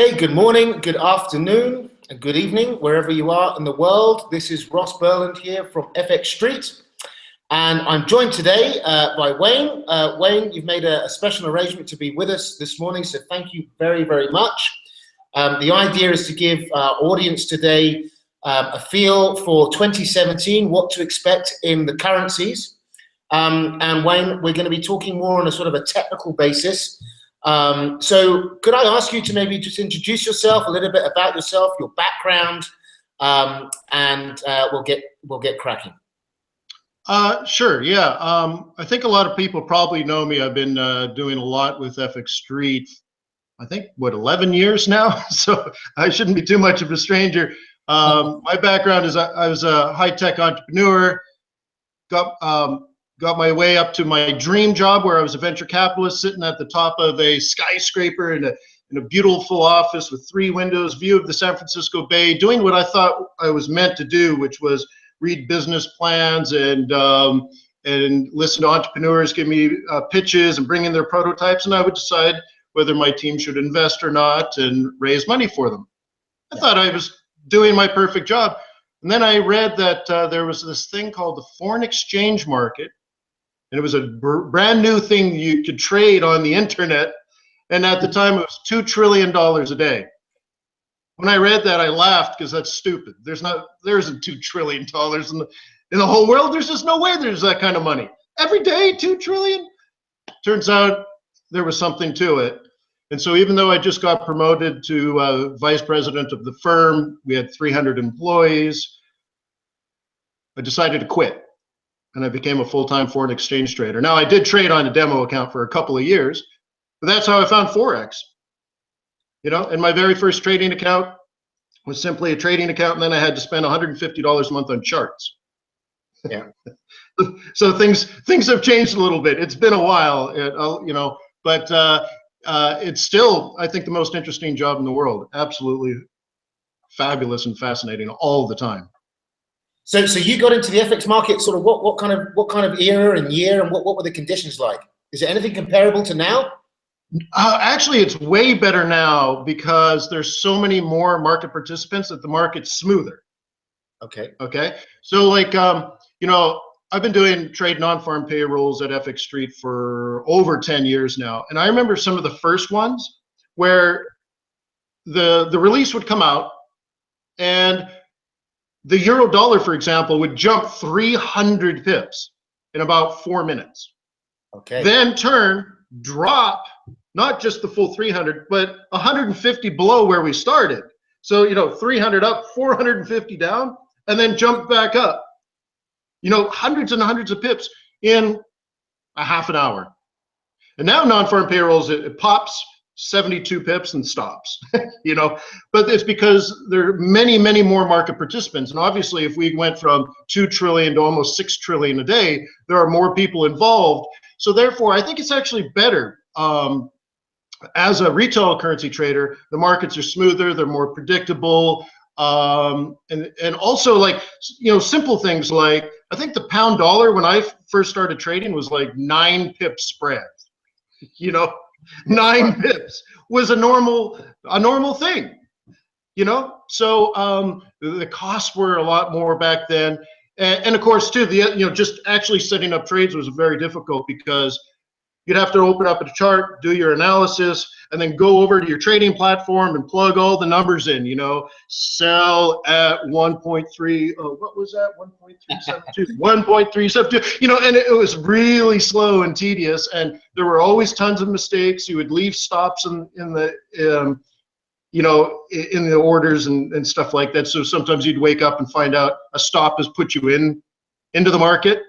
Hey, good morning, good afternoon, and good evening, wherever you are in the world. This is Ross Burland here from FXStreet, and I'm joined today by Wayne. Wayne, you've made a special arrangement to be with us this morning, so thank you very, very much. The idea is to give our audience today a feel for 2017, what to expect in the currencies. And Wayne, we're going to be talking more on a sort of a technical basis. So could I ask you to maybe just introduce yourself, a little bit about yourself, your background, and we'll get cracking. Sure, yeah. I think a lot of people probably know me. I've been doing a lot with FXStreet, I think, what, 11 years now? So I shouldn't be too much of a stranger. My background is I was a high-tech entrepreneur, got my way up to my dream job where I was a venture capitalist sitting at the top of a skyscraper in a beautiful office with 3 windows, view of the San Francisco Bay, doing what I thought I was meant to do, which was read business plans and listen to entrepreneurs give me pitches and bring in their prototypes, and I would decide whether my team should invest or not and raise money for them. I thought I was doing my perfect job. And then I read that there was this thing called the foreign exchange market, and it was a brand new thing you could trade on the internet. And at the time, it was $2 trillion a day. When I read that, I laughed because that's stupid. There isn't $2 trillion in the whole world. There's just no way there's that kind of money. Every day, $2 trillion? Turns out there was something to it. And so even though I just got promoted to vice president of the firm, we had 300 employees, I decided to quit. And I became a full-time foreign exchange trader. Now, I did trade on a demo account for a couple of years, but that's how I found Forex. You know, and my very first trading account was simply a trading account, and then I had to spend $150 a month on charts. Yeah. So things have changed a little bit. It's been a while, you know, but it's still, I think, the most interesting job in the world. Absolutely fabulous and fascinating all the time. So you got into the FX market sort of what kind of era and year, and what were the conditions like? Is there anything comparable to now? Actually, it's way better now because there's so many more market participants that the market's smoother. Okay. Okay. So like, you know, I've been doing trade non-farm payrolls at FXStreet for over 10 years now. And I remember some of the first ones where the release would come out and the euro dollar, for example, would jump 300 pips in about 4 minutes. Okay. Then turn, drop, not just the full 300, but 150 below where we started. So, you know, 300 up, 450 down, and then jump back up. You know, hundreds and hundreds of pips in a half an hour. And now non-farm payrolls, it pops 72 pips and stops, you know, but it's because there are many, many more market participants. And obviously, if we went from 2 trillion to almost 6 trillion a day, there are more people involved. So therefore, I think it's actually better. As a retail currency trader, the markets are smoother, they're more predictable. And also, like, you know, simple things like, I think the pound dollar when I first started trading was like 9 pip spread, you know. 9 pips was a normal thing, you know. So the costs were a lot more back then, and of course too, just actually setting up trades was very difficult because you'd have to open up a chart, do your analysis, and then go over to your trading platform and plug all the numbers in, you know, sell at 1.3, what was that, 1.372, 1.372, you know, and it was really slow and tedious, and there were always tons of mistakes. You would leave stops in the, you know, in the orders and stuff like that. So sometimes you'd wake up and find out a stop has put you into the market,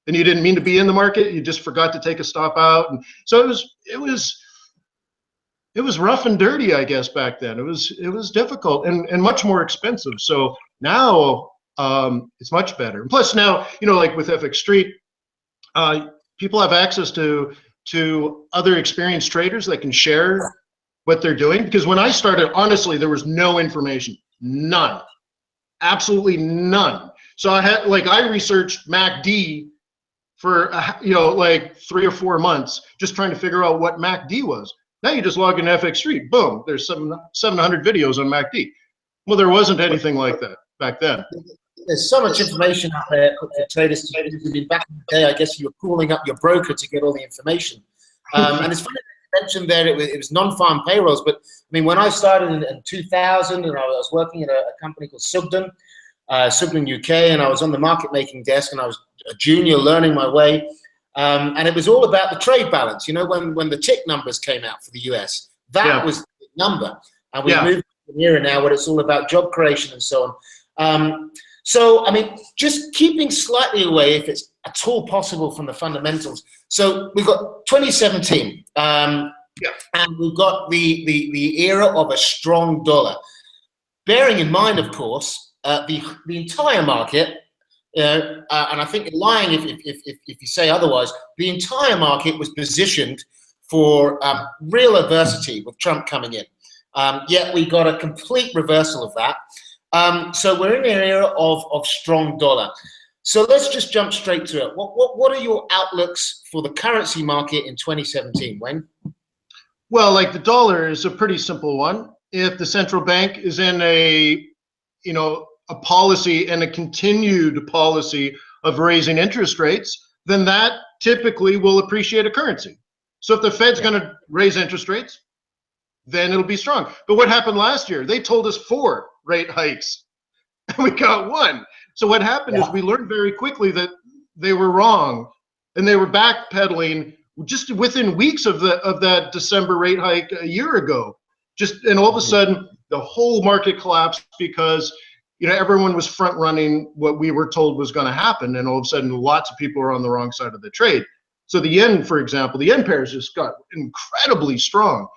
and you didn't mean to be in the market. You just forgot to take a stop out. And so it was rough and dirty, I guess, back then. It was difficult and much more expensive. So now it's much better. And plus now, you know, like with FXStreet, people have access to other experienced traders that can share what they're doing. Because when I started, honestly, there was no information, none, absolutely none. So I researched MACD for, you know, like 3 or 4 months, just trying to figure out what MACD was. Now you just log in FXStreet, boom, there's 700 videos on MACD. Well, there wasn't anything like that back then. There's so much information out there for traders to use. I mean, back in the day, I guess you were calling up your broker to get all the information. And it's funny that you mentioned there it was non-farm payrolls, but I mean, when I started in 2000, and I was working at a company called Sugden UK, and I was on the market making desk, and I was a junior learning my way. And it was all about the trade balance. You know, when the tick numbers came out for the US, that was the number. And we've moved to an era now where it's all about job creation and so on. So, I mean, just keeping slightly away, if it's at all possible, from the fundamentals. So we've got 2017, and we've got the era of a strong dollar. Bearing in mind, of course, the entire market, and I think you're lying if you say otherwise, the entire market was positioned for real adversity with Trump coming in. Yet we got a complete reversal of that. So we're in an era of strong dollar. So let's just jump straight to it. What are your outlooks for the currency market in 2017, Wayne? Well, like the dollar is a pretty simple one. If the central bank is in a policy and a continued policy of raising interest rates, then that typically will appreciate a currency. So if the Fed's going to raise interest rates, then it'll be strong. But what happened last year? They told us 4 rate hikes, and we got 1. So what happened is we learned very quickly that they were wrong, and they were backpedaling just within weeks of that December rate hike a year ago. And all of a sudden, the whole market collapsed because everyone was front running what we were told was going to happen, and all of a sudden, lots of people are on the wrong side of the trade. So the yen, for example, the yen pairs just got incredibly strong.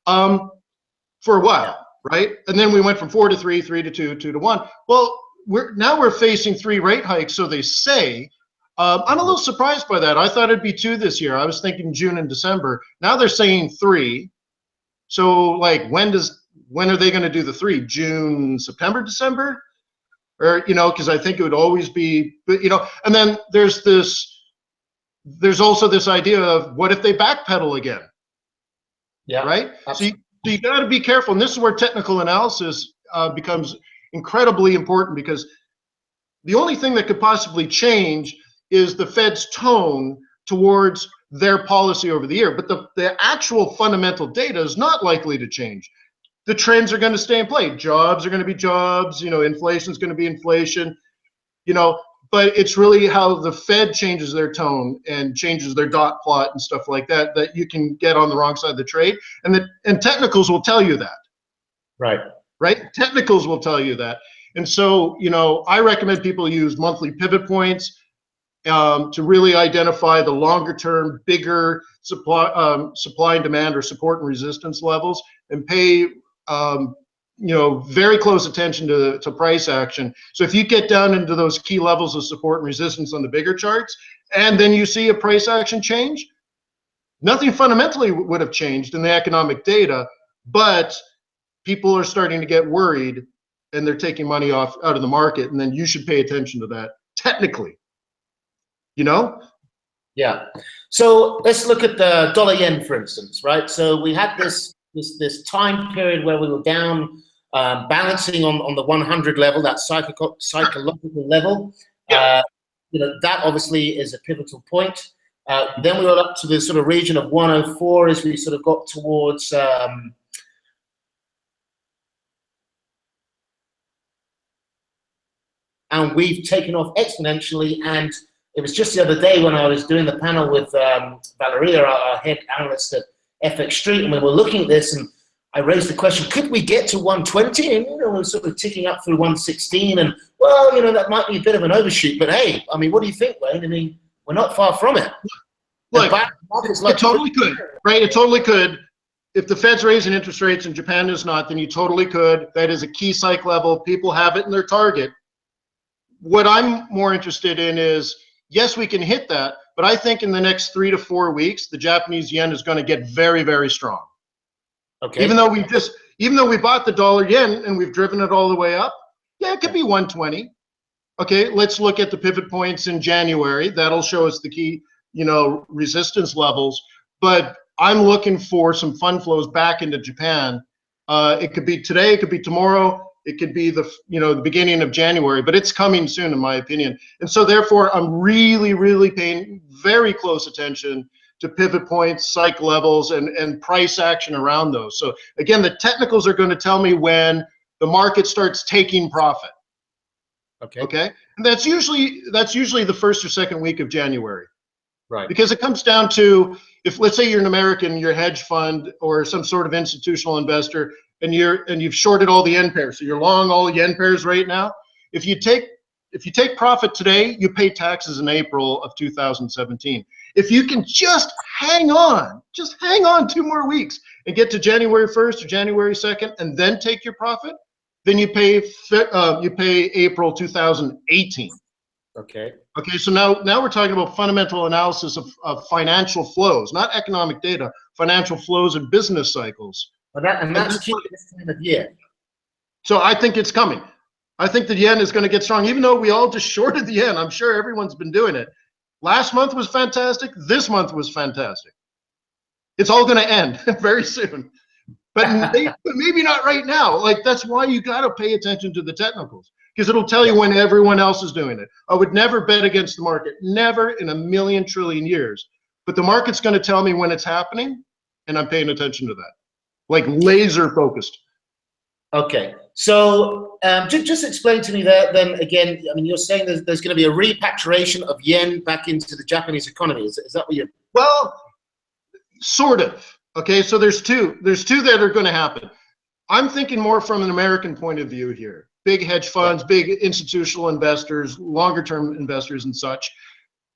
For a while, right? And then we went from 4 to 3, 3 to 2, 2 to 1. Well, we're facing 3 rate hikes, so they say. I'm a little surprised by that. I thought it'd be 2 this year. I was thinking June and December. Now they're saying 3. So like, when are they going to do the 3? June, September, December? Or because I think it would always be, and then there's also this idea of what if they backpedal again? Yeah. Right. Absolutely. So you got to be careful, and this is where technical analysis becomes incredibly important, because the only thing that could possibly change is the Fed's tone towards their policy over the year. But the actual fundamental data is not likely to change. The trends are going to stay in play. Jobs are going to be jobs. Inflation is going to be inflation. But it's really how the Fed changes their tone and changes their dot plot and stuff like that you can get on the wrong side of the trade. And technicals will tell you that. Right? Technicals will tell you that. And so, I recommend people use monthly pivot points to really identify the longer term, bigger supply and demand, or support and resistance levels, and pay very close attention to price action. So if you get down into those key levels of support and resistance on the bigger charts, and then you see a price action change, nothing fundamentally would have changed in the economic data, but people are starting to get worried, and they're taking money out of the market, and then you should pay attention to that technically. Yeah. So let's look at the dollar yen, for instance, right? So we had this time period where we were down, balancing on the 100 level, that psychological level. That obviously is a pivotal point. Then we got up to the sort of region of 104 as we sort of got towards and we've taken off exponentially. And it was just the other day when I was doing the panel with Valeria, our head analyst at FXStreet, and we were looking at this, and I raised the question, could we get to 120? And we're sort of ticking up through 116, and that might be a bit of an overshoot, but hey, I mean, what do you think, Wayne? I mean, we're not far from it. Look, it totally could, right? It totally could. If the Fed's raising interest rates and Japan is not, then you totally could. That is a key psych level. People have it in their target. What I'm more interested in is, yes, we can hit that, but I think in the next 3 to 4 weeks, the Japanese yen is going to get very, very strong. Okay. Even though we bought the dollar yen and we've driven it all the way up, yeah, it could be 120. Okay, let's look at the pivot points in January. That'll show us the key, resistance levels. But I'm looking for some fund flows back into Japan. It could be today, it could be tomorrow, it could be the beginning of January, but it's coming soon in my opinion. And so therefore I'm really paying very close attention to pivot points, psych levels, and price action around those. So again, the technicals are going to tell me when the market starts taking profit. Okay. And that's usually the first or second week of January. Right. Because it comes down to, if let's say you're an American, you're a hedge fund or some sort of institutional investor, and you've shorted all the yen pairs, so you're long all the yen pairs right now. If you take profit today, you pay taxes in April of 2017. If you can just hang on 2 more weeks and get to January 1st or January 2nd and then take your profit, then you pay April 2018. Okay. Okay, so now we're talking about fundamental analysis of financial flows, not economic data, financial flows and business cycles. And that's key at this time of year. So I think it's coming. I think the yen is going to get strong, even though we all just shorted the yen. I'm sure everyone's been doing it. Last month was fantastic. This month was fantastic. It's all going to end very soon. But maybe not right now. Like, that's why you got to pay attention to the technicals, because it'll tell you when everyone else is doing it. I would never bet against the market, never in a million trillion years. But the market's going to tell me when it's happening, and I'm paying attention to that, like laser focused. Okay, so just explain to me that then again. I mean, you're saying there's going to be a repatriation of yen back into the Japanese economy. Is that what you're? Well, sort of. Okay, so there's two that are going to happen. I'm thinking more from an American point of view here. Big hedge funds, big institutional investors, longer term investors and such.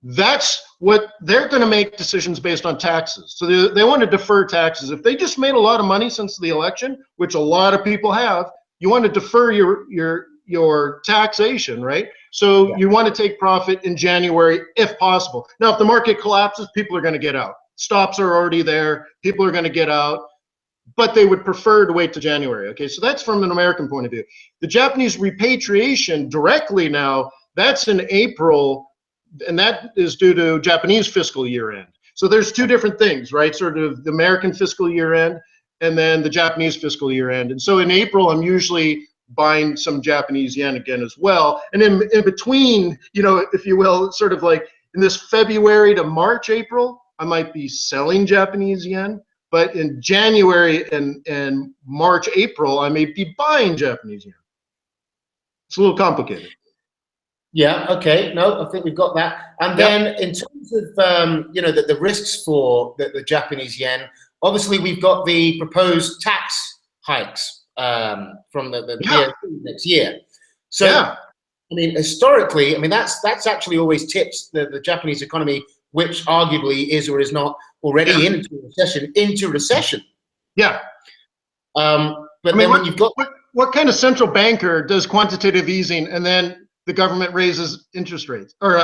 That's what they're going to make decisions based on taxes. So they want to defer taxes. If they just made a lot of money since the election, which a lot of people have, you want to defer your taxation, right? So you want to take profit in January if possible. Now, if the market collapses, people are going to get out. Stops are already there. People are going to get out, but they would prefer to wait to January. Okay, so that's from an American point of view. The Japanese repatriation directly now, that's in April, and that is due to Japanese fiscal year end. So there's two different things, right? Sort of the American fiscal year end and then the Japanese fiscal year end. And so in April, I'm usually buying some Japanese yen again as well. And in between, if you will, sort of like in this February to March, April, I might be selling Japanese yen, but in January and March, April, I may be buying Japanese yen. It's a little complicated. Yeah, okay, no, I think we've got that. And then in terms of, the risks for the Japanese yen, obviously we've got the proposed tax hikes from the BOE next year. So, I mean, historically, I mean, that's actually always tips the Japanese economy, which arguably is or is not already into recession. Yeah. But I mean, then when you've got what kind of central banker does quantitative easing and then the government raises interest rates or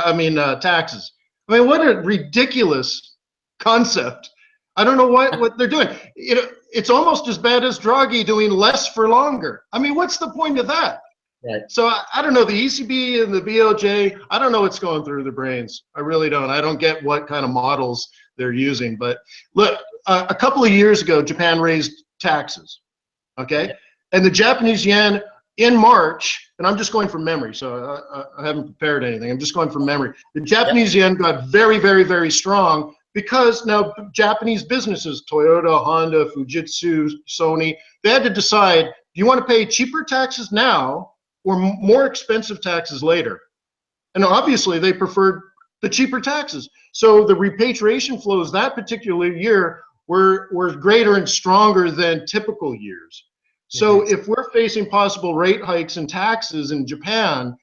taxes? I mean, what a ridiculous concept. I don't know what they're doing. It's almost as bad as Draghi doing less for longer. I mean, what's the point of that? Right. So I don't know, the ECB and the BOJ, I don't know what's going through their brains. I really don't. I don't get what kind of models they're using. But look, a couple of years ago, Japan raised taxes, okay? And the Japanese yen in March, and I'm just going from memory, so I haven't prepared anything. I'm just going from memory. The Japanese yen got very, very, very strong because now Japanese businesses, Toyota, Honda, Fujitsu, Sony, they had to decide, do you want to pay cheaper taxes now or more expensive taxes later? And obviously they preferred the cheaper taxes. So the repatriation flows that particular year were greater and stronger than typical years. So if we're facing possible rate hikes and taxes in Japan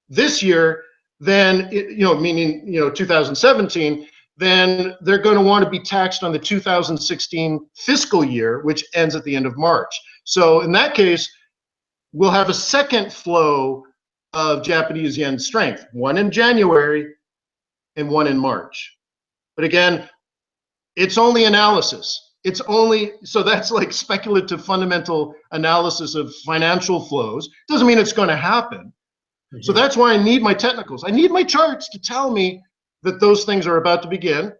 this year, then, meaning 2017, then they're going to want to be taxed on the 2016 fiscal year, which ends at the end of March. So in that case, we'll have a second flow of Japanese yen strength, one in January and one in March. But again, it's only analysis. So that's like speculative fundamental analysis of financial flows. Doesn't mean it's going to happen. So that's why I need my technicals. I need my charts to tell me that those things are about to begin.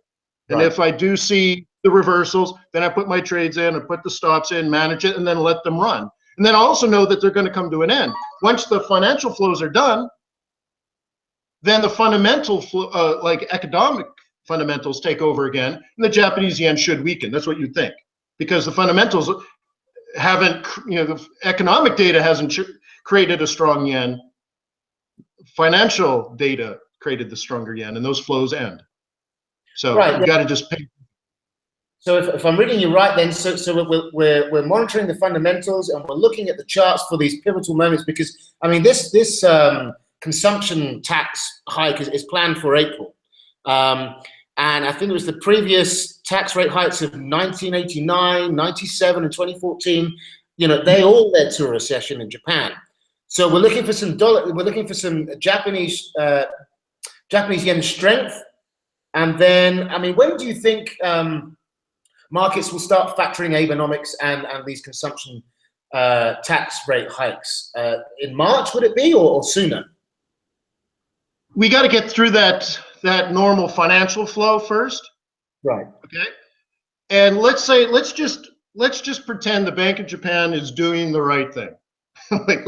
And if I do see the reversals, then I put my trades in, I put the stops in, manage it, and then let them run. And then I also know that they're going to come to an end. Once the financial flows are done, then the fundamental, like economic fundamentals take over again, and the Japanese yen should weaken. That's what you'd think, because the fundamentals haven't, the economic data hasn't created a strong yen. Financial data created the stronger yen, and those flows end. So right, you got to just pay. So if I'm reading you right, then we're monitoring the fundamentals and we're looking at the charts for these pivotal moments, because I mean this consumption tax hike is planned for April, and I think it was the previous tax rate hikes of 1989, 97, and 2014. They all led to a recession in Japan. So we're looking for some we're looking for some Japanese yen strength, and then I mean, when do you think markets will start factoring Abenomics and these consumption tax rate hikes? In March, would it be, or sooner? We got to get through that normal financial flow first. Right. Okay. And let's just pretend the Bank of Japan is doing the right thing. Like,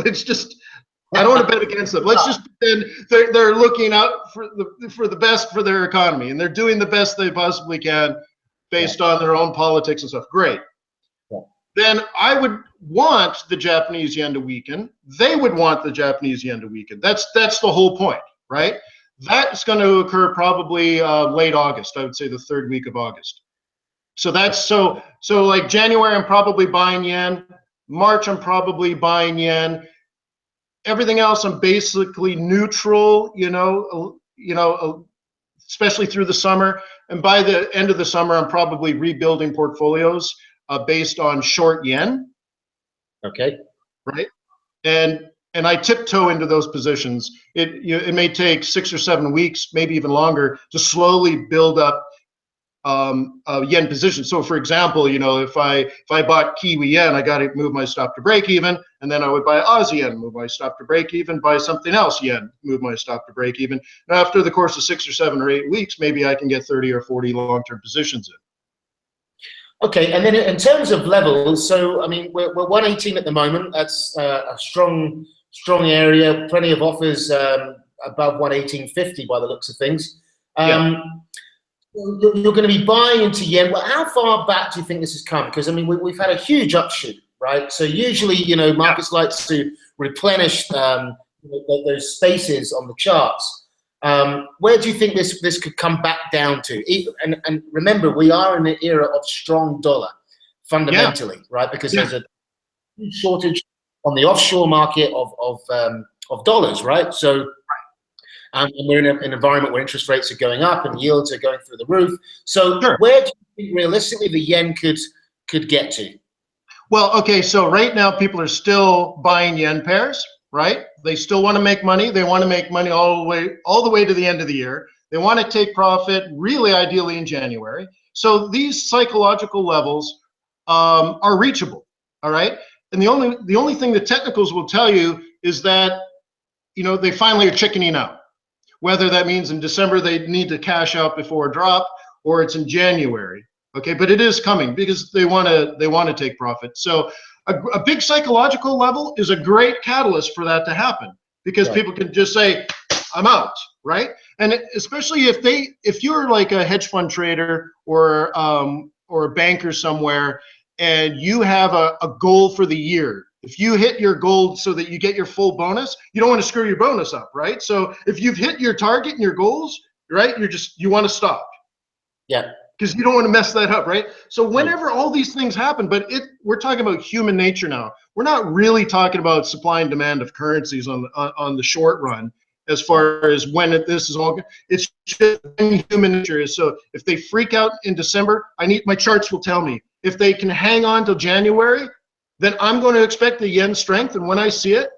I don't want to bet against them. Let's just pretend they're looking out for the best for their economy, and they're doing the best they possibly can based on their own politics and stuff. Great. Yeah. Then I would want the Japanese yen to weaken. They would want the Japanese yen to weaken. That's the whole point, right? That's going to occur probably late August. I would say the third week of August. So that's so like January, I'm probably buying yen. March, I'm probably buying yen. Everything else, I'm basically neutral. Especially through the summer. And by the end of the summer, I'm probably rebuilding portfolios based on short yen. Okay. Right. And I tiptoe into those positions. It may take 6 or 7 weeks, maybe even longer, to slowly build up a yen position. So for example, if I bought Kiwi yen, I got to move my stop to break even, and then I would buy Aussie yen, move my stop to break even, buy something else yen, move my stop to break even. And after the course of 6 or 7 or 8 weeks, maybe I can get 30 or 40 long-term positions in. Okay, and then in terms of levels, so I mean we're 118 at the moment. That's a strong area. Plenty of offers above 118.50 by the looks of things. You're going to be buying into yen. Well, how far back do you think this has come? Because I mean, we've had a huge upshoot, right? So usually, markets like to replenish those spaces on the charts. Where do you think this could come back down to? And remember, we are in an era of strong dollar, fundamentally, right? Because there's a huge shortage on the offshore market of dollars, right? So. And we're in an environment where interest rates are going up and yields are going through the roof. So where do you think realistically the yen could get to? Well, okay, so right now people are still buying yen pairs, right? They still want to make money. They want to make money all the way to the end of the year. They want to take profit, really ideally in January. So these psychological levels are reachable, all right? And the only thing the technicals will tell you is that, they finally are chickening out. Whether that means in December they need to cash out before a drop, or it's in January. Okay, but it is coming because they want to take profit. So a big psychological level is a great catalyst for that to happen, because people can just say, I'm out, right? And especially if you're like a hedge fund trader or a banker somewhere, and you have a goal for the year. If you hit your goal so that you get your full bonus, you don't want to screw your bonus up, right? So if you've hit your target and your goals, right, you want to stop. Yeah. Because you don't want to mess that up, right? So whenever all these things happen, but we're talking about human nature now. We're not really talking about supply and demand of currencies on the short run, as far as when this is all. It's just human nature is. So if they freak out in December, my charts will tell me. If they can hang on till January, then I'm going to expect the yen strength, and when I see it,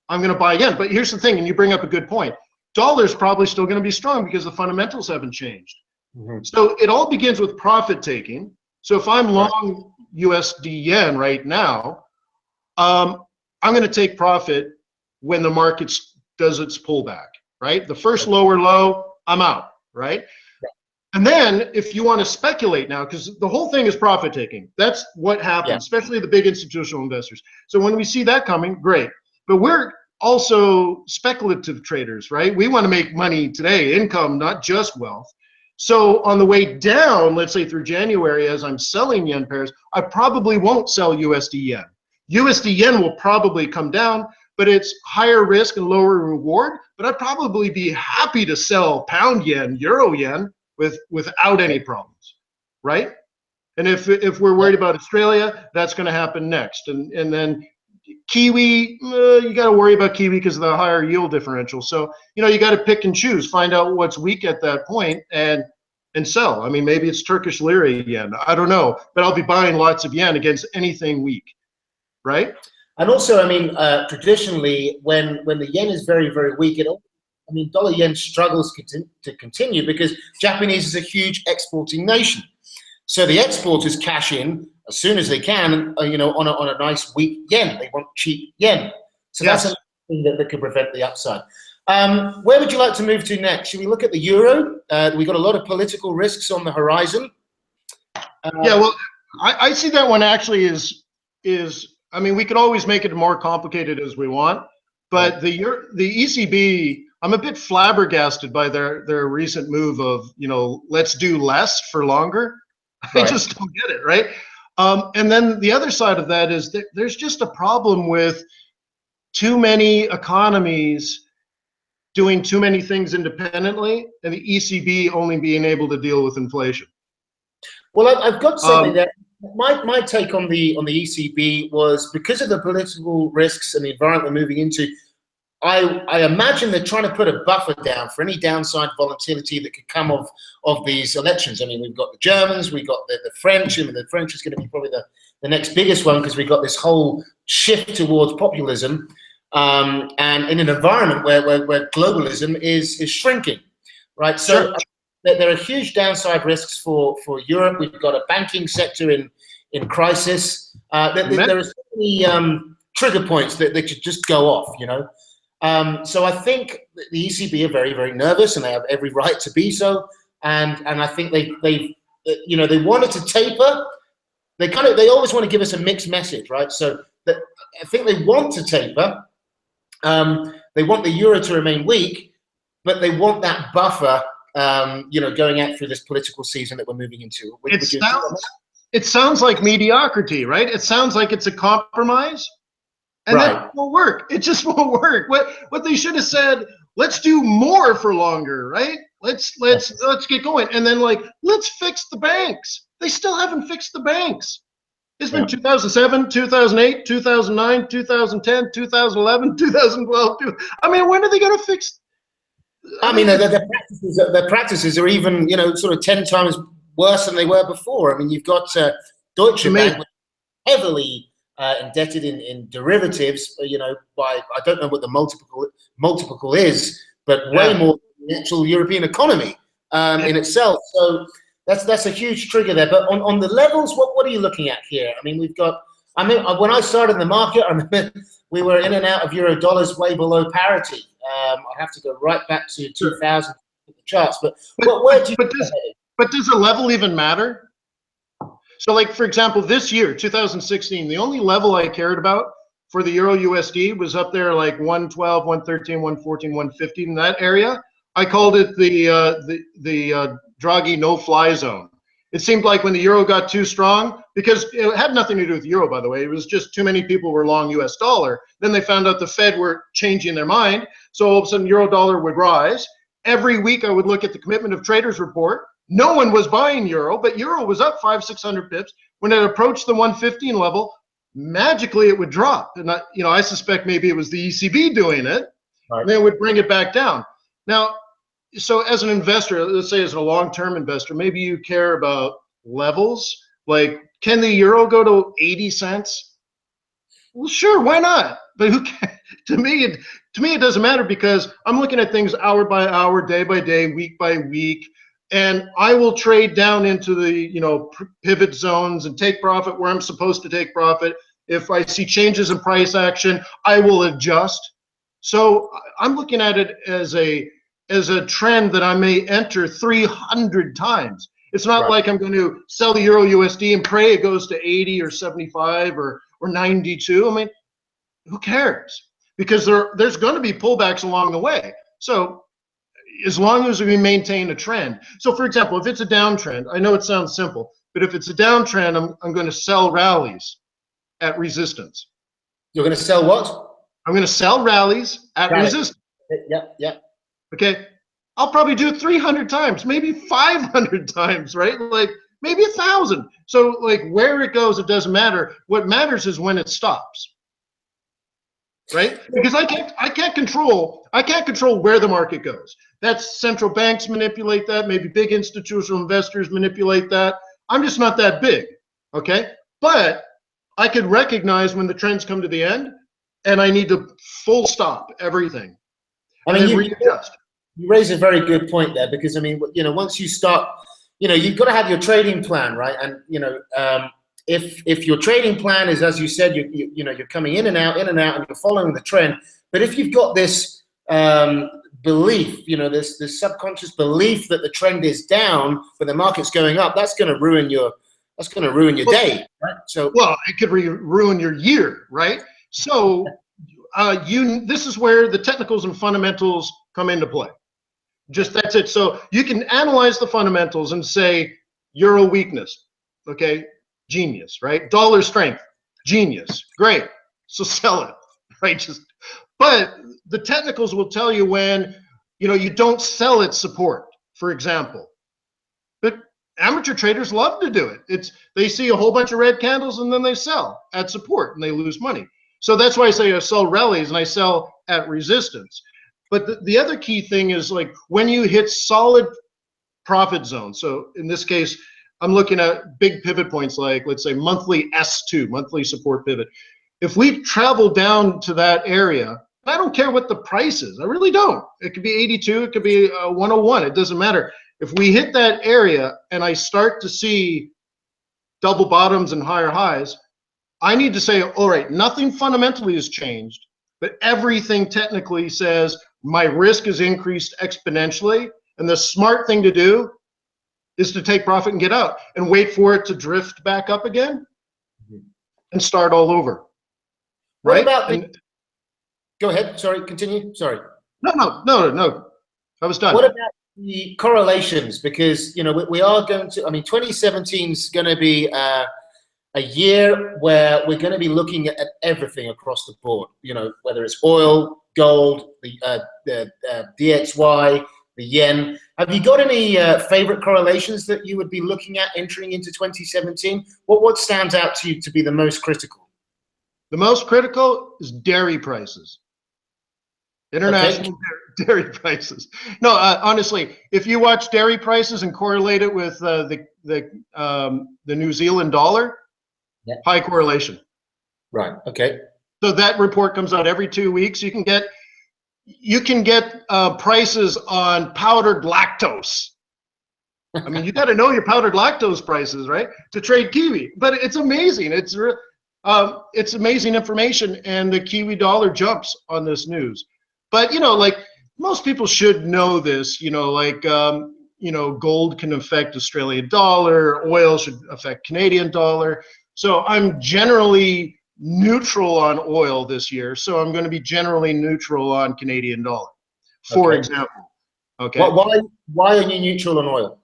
I'm going to buy again. But here's the thing, and you bring up a good point. Dollar's probably still going to be strong because the fundamentals haven't changed. So it all begins with profit taking. So if I'm long USD yen right now, I'm going to take profit when the market does its pullback, right? The first lower low, I'm out, right? And then if you want to speculate now, because the whole thing is profit taking, that's what happens, especially the big institutional investors. So when we see that coming, great. But we're also speculative traders, right? We want to make money today, income, not just wealth. So on the way down, let's say through January, as I'm selling yen pairs, I probably won't sell USD yen. USD yen will probably come down, but it's higher risk and lower reward. But I'd probably be happy to sell pound yen, euro yen, without any problems, right? And if we're worried about Australia, that's going to happen next. And then Kiwi, you got to worry about Kiwi because of the higher yield differential. So, you got to pick and choose, find out what's weak at that point and sell. I mean, maybe it's Turkish lira yen. I don't know, but I'll be buying lots of yen against anything weak, right? And also, I mean, traditionally, when the yen is very, very weak, dollar yen struggles to continue because Japanese is a huge exporting nation. So the exporters cash in as soon as they can, on a nice weak yen. They want cheap yen. So that's another thing that could prevent the upside. Where would you like to move to next? Should we look at the euro? We've got a lot of political risks on the horizon. Yeah, well, I see that one actually is, I mean, we could always make it more complicated as we want, but the ECB, I'm a bit flabbergasted by their recent move of, let's do less for longer. Right. I just don't get it, right? And then the other side of that is that there's just a problem with too many economies doing too many things independently and the ECB only being able to deal with inflation. Well, I've got something there. My take on the ECB was because of the political risks and the environment we're moving into, I imagine they're trying to put a buffer down for any downside volatility that could come of these elections. I mean, we've got the Germans, we've got the French, and the French is going to be probably the next biggest one because we've got this whole shift towards populism, and in an environment where globalism is shrinking, right? So there are huge downside risks for Europe. We've got a banking sector in crisis. There are so many trigger points that could just go off, So I think the ECB are very, very nervous, and they have every right to be so. And I think they wanted to taper. They always want to give us a mixed message, right? So I think they want to taper. They want the euro to remain weak, but they want that buffer, going out through this political season that we're moving into. It sounds like mediocrity, right? It sounds like it's a compromise. And that won't work. It just won't work. What they should have said, let's do more for longer, right? Let's get going. And then let's fix the banks. They still haven't fixed the banks. It's been 2007, 2008, 2009, 2010, 2011, 2012. I mean, when are they going to fix? I mean, the practices are even, sort of 10 times worse than they were before. I mean, you've got Deutsche Bank heavily indebted in derivatives, by, I don't know what the multiple is, but way more than the actual European economy in itself. So that's a huge trigger there. But on the levels, what are you looking at here? I mean, when I started in the market, I remember we were in and out of euro dollars way below parity. I'd have to go right back to 2000 the charts. But does a level even matter? So for example, this year, 2016, the only level I cared about for the Euro USD was up there 112, 113, 114, 115 in that area. I called it the Draghi no-fly zone. It seemed like when the euro got too strong, because it had nothing to do with the euro, by the way, it was just too many people were long US dollar. Then they found out the Fed were changing their mind. So all of a sudden, euro dollar would rise. Every week I would look at the commitment of traders report. No one was buying euro, but euro was up 500-600 pips. When it approached the 115 level, magically it would drop. And I suspect maybe it was the ECB doing it. Right. And then it would bring it back down. Now, so as an investor, let's say as a long-term investor, maybe you care about levels. Can the euro go to 80 cents? Well, sure, why not? But to me, it doesn't matter because I'm looking at things hour by hour, day by day, week by week. And I will trade down into the pivot zones and take profit where I'm supposed to take profit. If I see changes in price action, I will adjust. So I'm looking at it as a as a trend that I may enter 300 times. It's not Right. like I'm going to sell the Euro USD and pray it goes to 80 or 75 or 92. I mean, who cares? Because there's going to be pullbacks along the way. So as long as we maintain a trend. So for example, if it's a downtrend, I know it sounds simple, but if it's a downtrend, I'm going to sell rallies at resistance. You're going to sell what? I'm going to sell rallies at resistance. Yeah. Okay. I'll probably do it 300 times, maybe 500 times, right? Like maybe 1,000. So like where it goes, it doesn't matter. What matters is when it stops, right? Because I can't control where the market goes. That's central banks manipulate that. Maybe big institutional investors manipulate that. I'm just not that big, okay? But I could recognize when the trends come to the end, and I need to full stop everything. I mean, mean, readjust. You raise a very good point there, because I mean, once you start, you've got to have your trading plan, right? And if your trading plan is, as you said, you're coming in and out, and you're following the trend. But if you've got this belief, this subconscious belief that the trend is down, but the market's going up, that's going to ruin your day, right? So it could ruin your year, right? So this is where the technicals and fundamentals come into play. Just that's it. So you can analyze the fundamentals and say euro weakness, okay, genius, right? Dollar strength, genius, great. So sell it, right? But the technicals will tell you when you don't sell at support, for example. But amateur traders love to do it. They see a whole bunch of red candles and then they sell at support and they lose money. So that's why I say I sell rallies and I sell at resistance. But the other key thing is like when you hit solid profit zones. So in this case, I'm looking at big pivot points like, let's say, monthly S2, monthly support pivot. If we travel down to that area, I don't care what the price is. I really don't. It could be 82. It could be 101. It doesn't matter. If we hit that area and I start to see double bottoms and higher highs, I need to say, all right, nothing fundamentally has changed, but everything technically says my risk is increased exponentially. And the smart thing to do is to take profit and get out and wait for it to drift back up again and start all over. Right? What about go ahead. Sorry, continue. Sorry. No. I was done. What about the correlations? Because, we are going to, 2017 is going to be a year where we're going to be looking at everything across the board, whether it's oil, gold, the DXY, the yen. Have you got any favorite correlations that you would be looking at entering into 2017? What stands out to you to be the most critical? The most critical is dairy prices. International dairy prices. No, honestly, if you watch dairy prices and correlate it with the New Zealand dollar, high correlation. Right. Okay. So that report comes out every 2 weeks. You can get prices on powdered lactose. I mean, you got to know your powdered lactose prices, right, to trade kiwi. But it's amazing. It's amazing information, and the Kiwi dollar jumps on this news. But like most people should know this. Gold can affect Australian dollar, oil should affect Canadian dollar. So I'm generally neutral on oil this year. So I'm going to be generally neutral on Canadian dollar, for example. Okay. Why are you neutral on oil?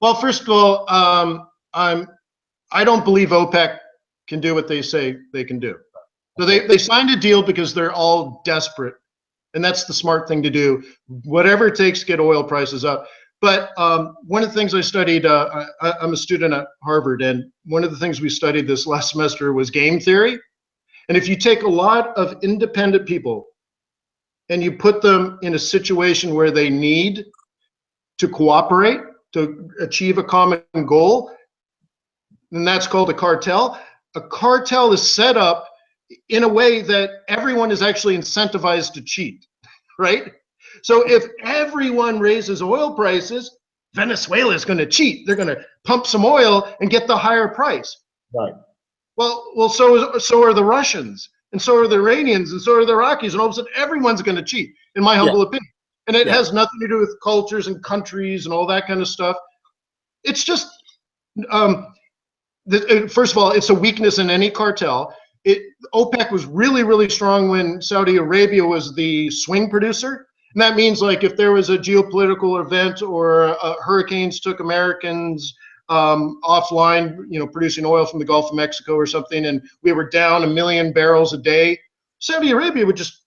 Well, first of all, I don't believe OPEC can do what they say they can do. So they signed a deal because they're all desperate, and that's the smart thing to do. Whatever it takes to get oil prices up. But one of the things I studied, I'm a student at Harvard, and one of the things we studied this last semester was game theory. And if you take a lot of independent people and you put them in a situation where they need to cooperate to achieve a common goal, then that's called a cartel. A cartel is set up in a way that everyone is actually incentivized to cheat, right? So if everyone raises oil prices, Venezuela is going to cheat. They're going to pump some oil and get the higher price. Right. Well, so are the Russians, and so are the Iranians, and so are the Iraqis, and all of a sudden everyone's going to cheat, in my humble opinion. And it has nothing to do with cultures and countries and all that kind of stuff. It's just, first of all, it's a weakness in any cartel. OPEC was really, really strong when Saudi Arabia was the swing producer. And that means, like, if there was a geopolitical event or hurricanes took Americans offline, you know, producing oil from the Gulf of Mexico or something, and we were down 1 million barrels a day, Saudi Arabia would just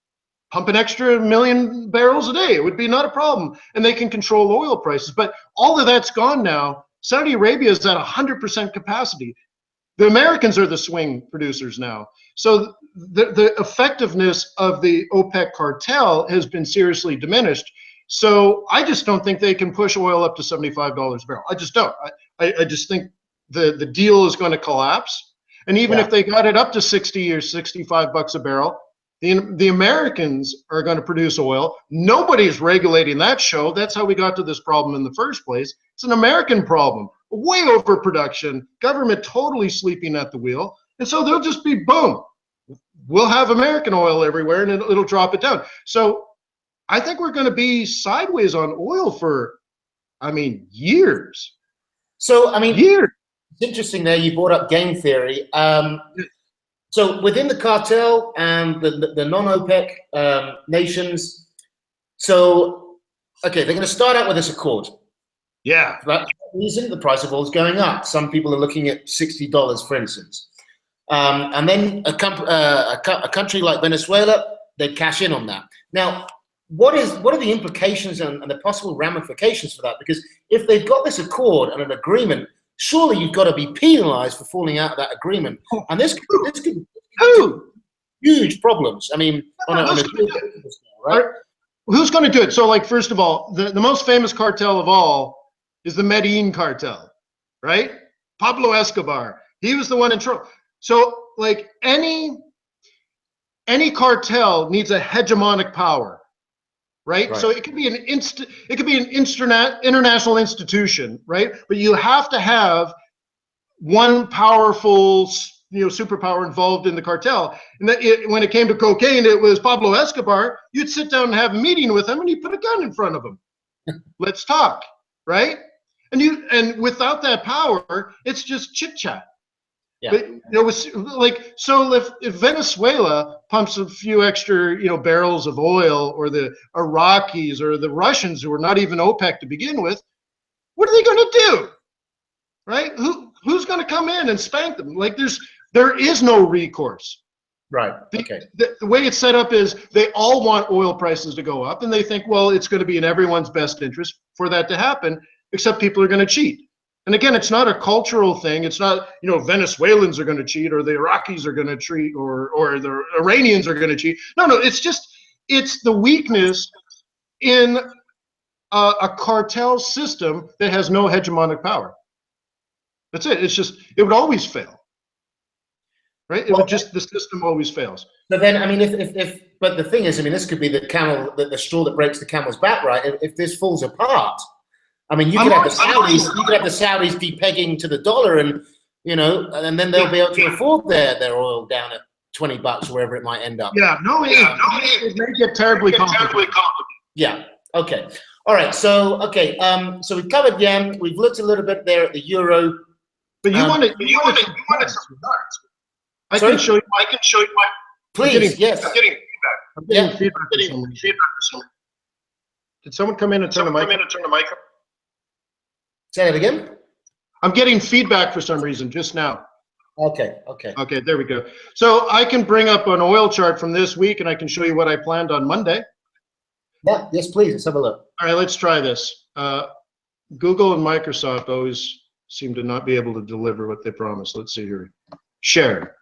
pump an extra 1 million barrels a day. It would be not a problem. And they can control oil prices. But all of that's gone now. Saudi Arabia is at 100% capacity. The Americans are the swing producers now. So the effectiveness of the OPEC cartel has been seriously diminished. So I just don't think they can push oil up to $75 a barrel. I just don't. I just think the deal is going to collapse. And even if they got it up to 60 or 65 bucks a barrel, the Americans are going to produce oil. Nobody's regulating that show. That's how we got to this problem in the first place. It's an American problem. Way overproduction, government totally sleeping at the wheel. And so they'll just be, boom, we'll have American oil everywhere, and it'll drop it down. So I think we're going to be sideways on oil for, I mean, years. So, I mean, years. It's interesting there you brought up game theory. So within the cartel and the non-OPEC nations, so, okay, they're going to start out with this accord. Yeah. For that reason, the price of oil is going up. Some people are looking at $60, for instance. And then a country like Venezuela, they cash in on that. Now, what are the implications and the possible ramifications for that? Because if they've got this accord and an agreement, surely you've got to be penalized for falling out of that agreement. And this could be huge problems. I mean, right? Who's going to do it? So, like, first of all, the most famous cartel of all is the Medellin cartel, right? Pablo Escobar. He was the one in trouble. So, like, any cartel needs a hegemonic power, right? So it could be an international institution, right? But you have to have one powerful, you know, superpower involved in the cartel. And when it came to cocaine, it was Pablo Escobar. You'd sit down and have a meeting with him, and you put a gun in front of him. Let's talk, right? And without that power, it's just chit chat. Yeah. But, you know, like, so if Venezuela pumps a few extra, you know, barrels of oil, or the Iraqis or the Russians, who are not even OPEC to begin with, what are they going to do? Right? Who's going to come in and spank them? Like, there is no recourse. Right. Okay. The way it's set up is they all want oil prices to go up, and they think, well, it's going to be in everyone's best interest for that to happen, except people are going to cheat. And again, it's not a cultural thing. It's not, you know, Venezuelans are going to cheat, or the Iraqis are going to cheat, or the Iranians are going to cheat. No, it's the weakness in a cartel system that has no hegemonic power. That's it. It's just, it would always fail. Right? It would just, the system always fails. But then, I mean, but the thing is, I mean, this could be the straw that breaks the camel's back, right? If this falls apart, I mean, you could have the Saudis depegging to the dollar, and, you know, and then they'll be able to afford their oil down at $20, wherever it might end up. Yeah, it may get terribly complicated. Yeah. Okay. All right. So, okay. So we've covered yen. We've looked a little bit there at the euro. But you wanted I can show you my. Please, yes. I'm getting feedback. Did someone come in and turn the mic? Say that again. I'm getting feedback for some reason just now. Okay. Okay, there we go. So I can bring up an oil chart from this week, and I can show you what I planned on Monday. Yeah. Yes, please. Let's have a look. All right, let's try this. Google and Microsoft always seem to not be able to deliver what they promise. Let's see here. Share.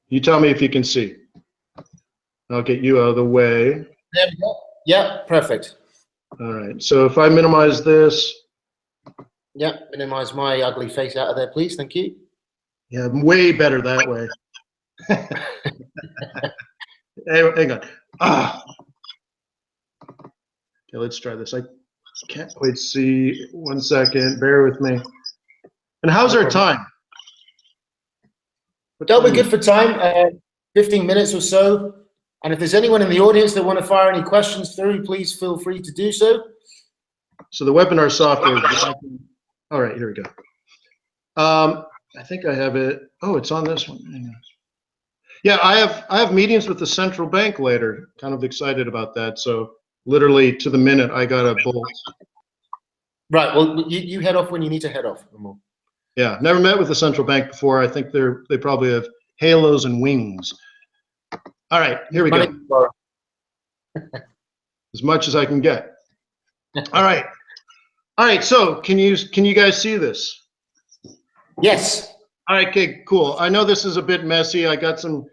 You tell me if you can see. I'll get you out of the way. There we go. Yeah, perfect. All right, so if I minimize this. Yeah, minimize my ugly face out of there, please. Thank you. Yeah, way better that way. Hang on. Okay, let's try this. I can't quite see. 1 second. Bear with me. And how's our time? That'll be good for time. 15 minutes or so. And if there's anyone in the audience that want to fire any questions through, please feel free to do so. So the webinar software. All right, here we go. I think I have it. Oh, it's on this one. Yeah, I have meetings with the central bank later. Kind of excited about that. So literally to the minute, I got a bolt. Right. Well, you head off when you need to head off. Yeah, never met with the central bank before. I think they probably have halos and wings. All right, here we go. As much as I can get. All right. All right. So can you guys see this? Yes. All right. Okay. Cool. I know this is a bit messy. I got some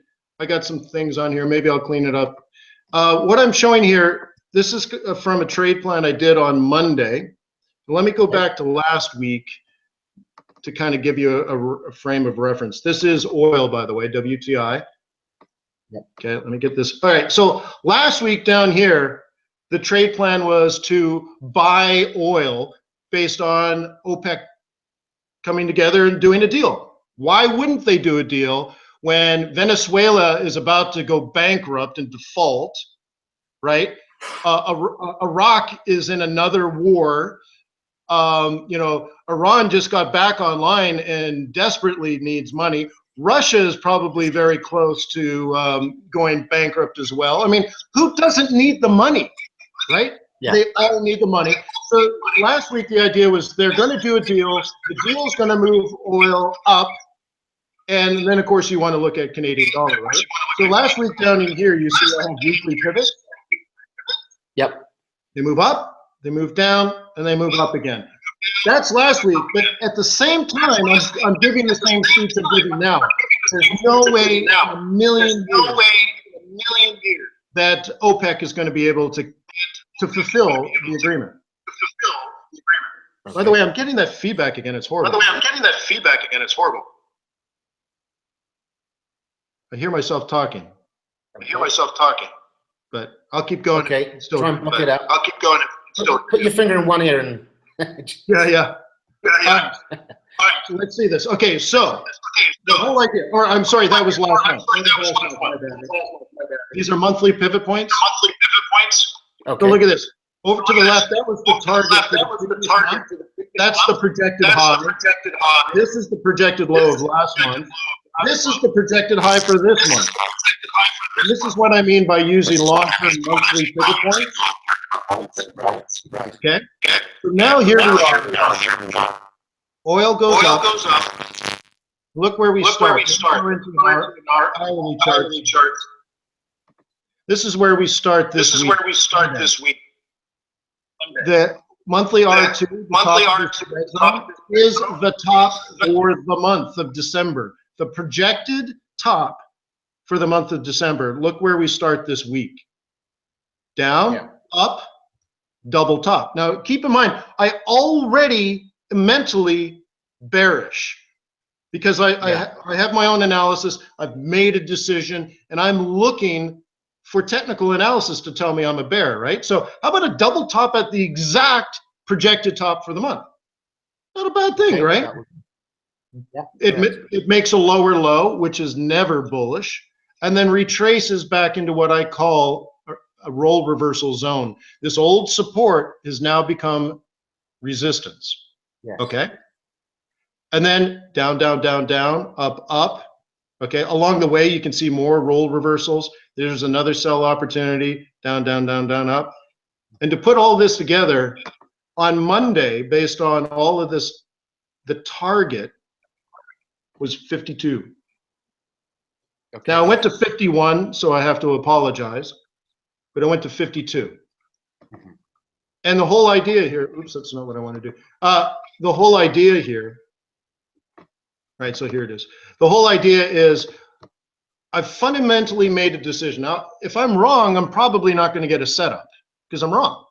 things on here. Maybe I'll clean it up. What I'm showing here, this is from a trade plan I did on Monday. Let me go back to last week to kind of give you a frame of reference. This is oil, by the way, WTI. Okay, let me get this. All right, so last week down here, the trade plan was to buy oil based on OPEC coming together and doing a deal. Why wouldn't they do a deal when Venezuela is about to go bankrupt and default, right? Iraq is in another war. Iran just got back online and desperately needs money. Russia is probably very close to going bankrupt as well. I mean, who doesn't need the money, right? Yeah. They all need the money. So last week the idea was they're going to do a deal. The deal is going to move oil up. And then, of course, you want to look at Canadian dollar, right? So last week down in here, you see I have weekly pivots. Yep. They move up, they move down, and they move up again. That's last week, but at the same time, I'm giving the same speech I'm giving now. There's no way in a million years that OPEC is going to be able to fulfill the agreement. By the way, I'm getting that feedback again. It's horrible. I hear myself talking. But I'll keep going. Okay, try and block it out. Put your finger in one ear and... Yeah. All right, let's see this. Okay, so the whole idea, or I'm sorry, that was last month. These are monthly pivot points. Okay. So look at this. Over to the left, that was the target. That's the projected high. This is the projected low of last month. This is the projected high for this month. And this is what I mean by using long-term monthly pivot points. Okay. So now here we are. Oil goes up. Look where we start. Into our hourly charts. This is where we start this week. The monthly R2, is the top for the month of December. The projected top for the month of December. Look where we start this week. Down, up, double top. Now, keep in mind, I already mentally bearish because I have my own analysis. I've made a decision, and I'm looking for technical analysis to tell me I'm a bear, right? So how about a double top at the exact projected top for the month? Not a bad thing, right? Yeah. It makes a lower low, which is never bullish, and then retraces back into what I call a roll reversal zone. This old support has now become resistance. Yes. Okay. And then down, down, down, down, up, up. Okay. Along the way, you can see more roll reversals. There's another sell opportunity, down, down, down, down, up. And to put all this together, on Monday, based on all of this, the target was 52. Okay. Now I went to 51, so I have to apologize, but I went to 52. Mm-hmm. And the whole idea here, oops, that's not what I want to do. The whole idea here, right, so here it is. The whole idea is I've fundamentally made a decision. Now, if I'm wrong, I'm probably not going to get a setup because I'm wrong,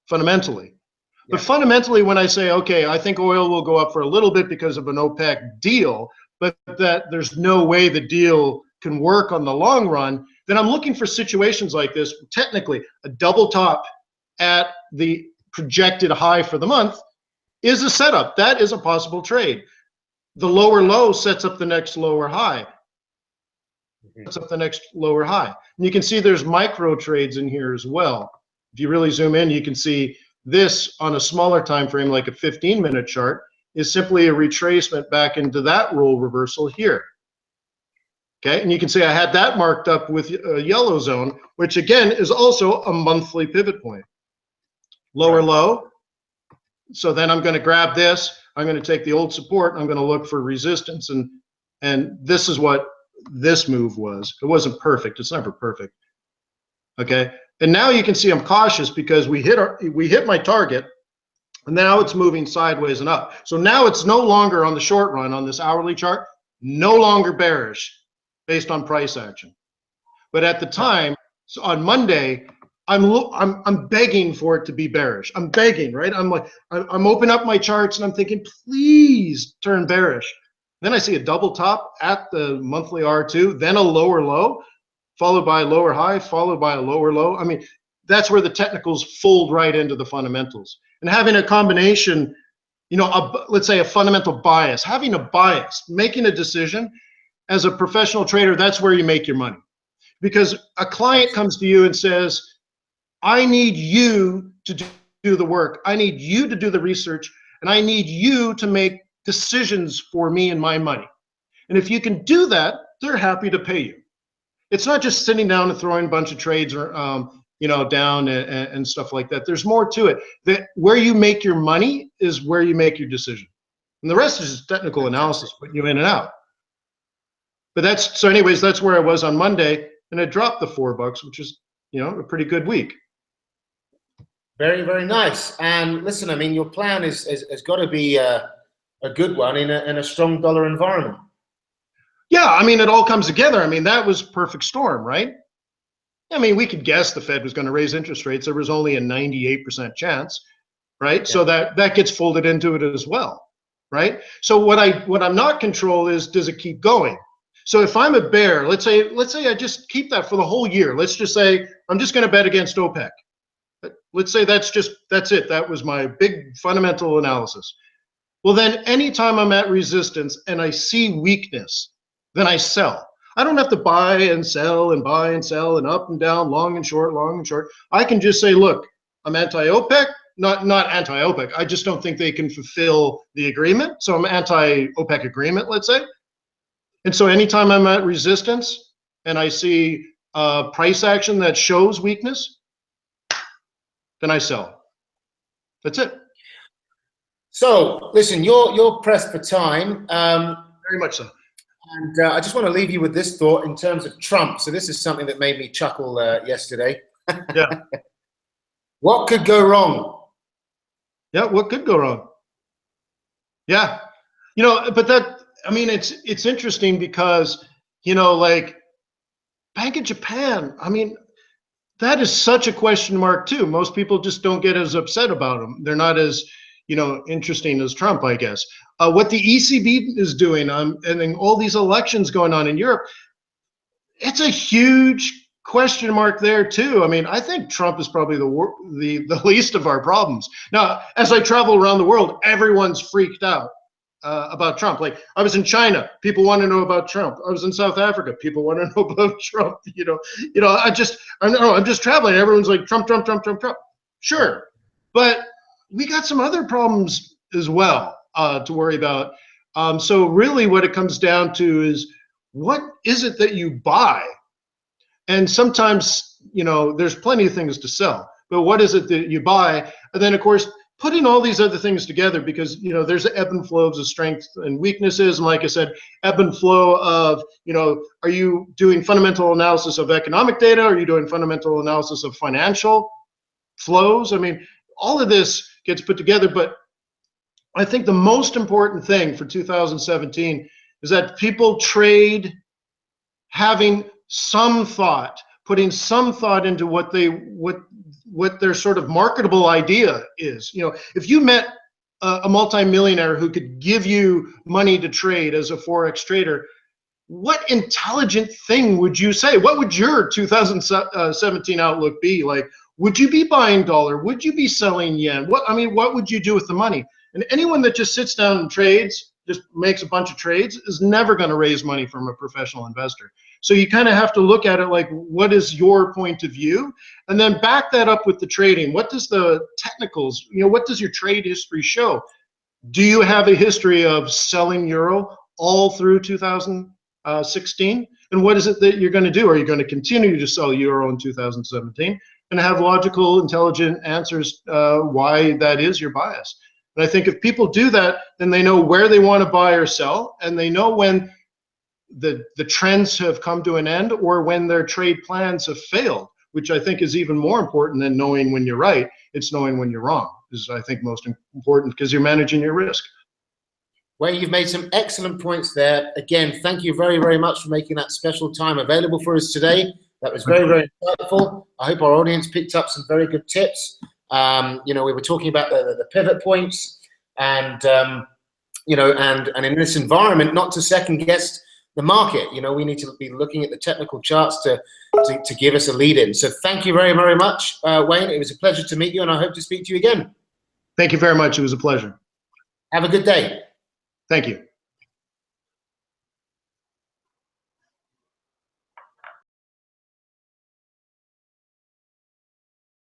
fundamentally. Yeah. But fundamentally, when I say, okay, I think oil will go up for a little bit because of an OPEC deal, but that there's no way the deal can work on the long run, then I'm looking for situations like this. Technically, a double top at the projected high for the month is a setup. That is a possible trade. The lower low sets up the next lower high. It's up the next lower high. And you can see there's micro trades in here as well. If you really zoom in, you can see this on a smaller time frame, like a 15-minute chart, is simply a retracement back into that role reversal here. Okay, and you can see I had that marked up with a yellow zone, which again is also a monthly pivot point. Lower low. So then I'm going to grab this. I'm going to take the old support. I'm going to look for resistance, and this is what this move was. It wasn't perfect. It's never perfect. Okay, and now you can see I'm cautious because we hit my target, and now it's moving sideways and up. So now it's no longer on the short run on this hourly chart, no longer bearish based on price action. But at the time, so on Monday, I'm begging for it to be bearish. I'm begging, right? I'm like, I'm opening up my charts and I'm thinking, please turn bearish. Then I see a double top at the monthly R2, then a lower low, followed by a lower high, followed by a lower low. I mean, that's where the technicals fold right into the fundamentals. And having a combination, you know, let's say a fundamental bias, having a bias, making a decision as a professional trader, that's where you make your money. Because a client comes to you and says, I need you to do the work. I need you to do the research, and I need you to make decisions for me and my money. And if you can do that, they're happy to pay you. It's not just sitting down and throwing a bunch of trades or you know, down and stuff like that. There's more to it. That where you make your money is where you make your decision, and the rest is just technical analysis, putting you in and out. But that's so. Anyways, that's where I was on Monday, and it dropped the $4, which is, you know, a pretty good week. Very, very nice. And listen, I mean, your plan has got to be a good one in a strong dollar environment. Yeah, I mean, it all comes together. I mean, that was perfect storm, right? I mean, we could guess the Fed was going to raise interest rates. There was only a 98% chance, right? Yeah. So that gets folded into it as well, right? So what I'm not control is, does it keep going? So if I'm a bear, let's say I just keep that for the whole year. Let's just say I'm just going to bet against OPEC. Let's say that's it. That was my big fundamental analysis. Well, then anytime I'm at resistance and I see weakness, then I sell. I don't have to buy and sell and buy and sell and up and down, long and short, long and short. I can just say, look, I'm anti-OPEC, not anti-OPEC. I just don't think they can fulfill the agreement. So I'm anti-OPEC agreement, let's say. And so anytime I'm at resistance and I see price action that shows weakness, then I sell. That's it. So listen, you're pressed for time. Very much so. And I just want to leave you with this thought in terms of Trump. So this is something that made me chuckle yesterday. Yeah. What could go wrong? Yeah, what could go wrong? Yeah. You know, but that, I mean, it's interesting because, you know, like Bank of Japan, I mean, that is such a question mark too. Most people just don't get as upset about them. They're not as, you know, interesting as Trump, I guess. What the ECB is doing, and then all these elections going on in Europe, it's a huge question mark there too. I mean, I think Trump is probably the least of our problems. Now, as I travel around the world, everyone's freaked out about Trump. Like, I was in China, people want to know about Trump. I was in South Africa, people want to know about Trump. You know, I'm just traveling. Everyone's like, Trump, Trump, Trump, Trump, Trump. Sure, but we got some other problems as well to worry about. So really what it comes down to is, what is it that you buy? And sometimes, you know, there's plenty of things to sell, but what is it that you buy? And then of course, putting all these other things together, because, you know, there's ebb and flows of strengths and weaknesses. And like I said, ebb and flow of, you know, are you doing fundamental analysis of economic data? Are you doing fundamental analysis of financial flows? I mean, all of this gets put together, but I think the most important thing for 2017 is that people trade having some thought, putting some thought into what their sort of marketable idea is. You know, if you met a multimillionaire who could give you money to trade as a Forex trader, what intelligent thing would you say? What would your 2017 outlook be? Like, would you be buying dollar? Would you be selling yen? What would you do with the money? And anyone that just sits down and trades, just makes a bunch of trades, is never going to raise money from a professional investor. So you kind of have to look at it like, what is your point of view? And then back that up with the trading. What does the technicals, what does your trade history show? Do you have a history of selling euro all through 2016? And what is it that you're going to do? Are you going to continue to sell euro in 2017? And have logical, intelligent answers why that is your bias. And I think if people do that, then they know where they want to buy or sell, and they know when the trends have come to an end or when their trade plans have failed, which I think is even more important than knowing when you're right. It's knowing when you're wrong is, I think, most important, because you're managing your risk. Well, you've made some excellent points there. Again, thank you very, very much for making that special time available for us today. That was very, very insightful. I hope our audience picked up some very good tips. We were talking about the pivot points, and and in this environment, not to second guess the market. We need to be looking at the technical charts to give us a lead in. So thank you very, very much, Wayne. It was a pleasure to meet you, and I hope to speak to you again. Thank you very much. It was a pleasure. Have a good day. Thank you.